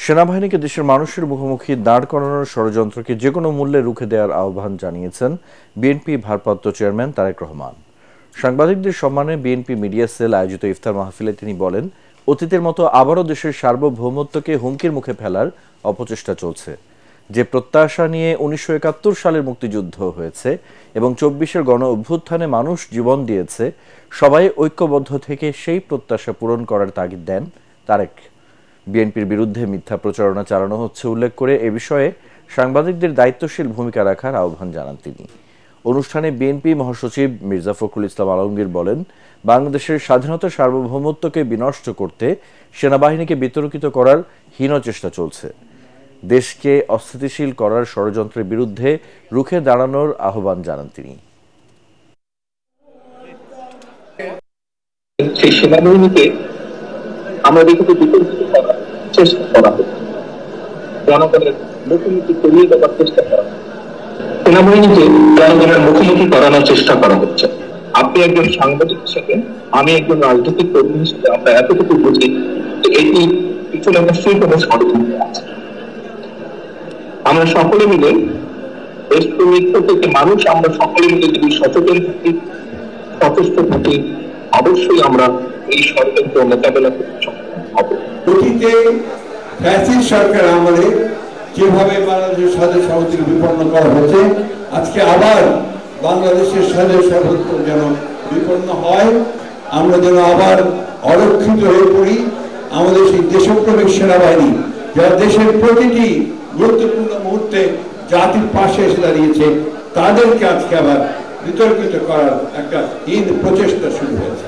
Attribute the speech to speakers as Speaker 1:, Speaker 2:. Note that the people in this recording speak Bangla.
Speaker 1: সেনাবাহিনীকে দেশের মানুষের মুখোমুখি দাঁড় করানোর ষড়যন্ত্রকে যেকোনো মূল্যে রুখে দেওয়ার আহ্বান জানিয়েছেন বিএনপি ভারপ্রাপ্ত চেয়ারম্যান তারেক রহমান। সাংবাদিকদের সম্মানে বিএনপি মিডিয়া সেল আয়োজিত ইফতার মাহফিলে তিনি বলেন, অতীতের মতো আবারও দেশের সার্বভৌমত্বকে হুমকির মুখে ফেলার অপচেষ্টা চলছে। যে প্রত্যাশা নিয়ে ১৯৭১ সালের মুক্তিযুদ্ধ হয়েছে এবং ২৪-এর গণ অভ্যুত্থানে মানুষ জীবন দিয়েছে, সবাই ঐক্যবদ্ধ থেকে সেই প্রত্যাশা পূরণ করার তাগিদ দেন তারেক। বিএনপির বিরুদ্ধে মিথ্যা প্রচারণা চালানো হচ্ছে উল্লেখ করে এ বিষয়ে সাংবাদিকদের দায়িত্বশীল ভূমিকা রাখার আহ্বান জানান তিনি। অনুষ্ঠানে বিএনপি মহাসচিব মির্জা ফখরুল ইসলাম আলমগীর বলেন, বাংলাদেশের স্বাধীনতা সার্বভৌমত্বকে বিনষ্ট করতে সেনাবাহিনীকে বিতর্কিত করার হীন চেষ্টা চলছে। দেশকে অস্থিতিশীল করার ষড়যন্ত্রের বিরুদ্ধে রুখে দাঁড়ানোর আহ্বান জানান তিনি।
Speaker 2: সেনাবাহিনীকে আমরা দেখতে বিতর্কিত করার চেষ্টা করা হচ্ছে, জনগণের মুখোমুখি করিয়ে দেওয়ার চেষ্টা করা হচ্ছে, সেনাবাহিনীকে জনগণের মুখোমুখি করানোর চেষ্টা করা হচ্ছে। আপনি একজন সাংবাদিক হিসেবে, আমি একজন রাজনৈতিক কর্মী হিসেবে আমরা এতটুকু বুঝি যে এটি পিছনে নিশ্চয়ই কোনো ষড়যন্ত্র আছে। আমরা সকলে মিলে দেশপ্রেমিক থেকে মানুষ, আমরা সকলে মিলে যদি সচেতন থাকি, সচেষ্ট থাকি, অবশ্যই আমরা এই ষড়যন্ত্র মোকাবেলা করতে সক্ষম হব।
Speaker 3: অতীতে ফ্যাসিস্ট সরকার আমলে যেভাবে বাংলাদেশের স্বাধীন সার্বভৌমত্ব বিপন্ন করা হয়েছে, আজকে আবার বাংলাদেশের স্বাধীন সার্বভৌমত্ব যেন বিপন্ন হয়, আমরা যেন আবার অরক্ষিত হয়ে পড়ি। আমাদের সেই দেশপ্রেমিক সেনাবাহিনী যারা দেশের প্রতিটি গুরুত্বপূর্ণ মুহূর্তে জাতির পাশে এসে দাঁড়িয়েছে, তাদেরকে আজকে আবার বিতর্কিত করার একটা হীন প্রচেষ্টা শুরু হয়েছে।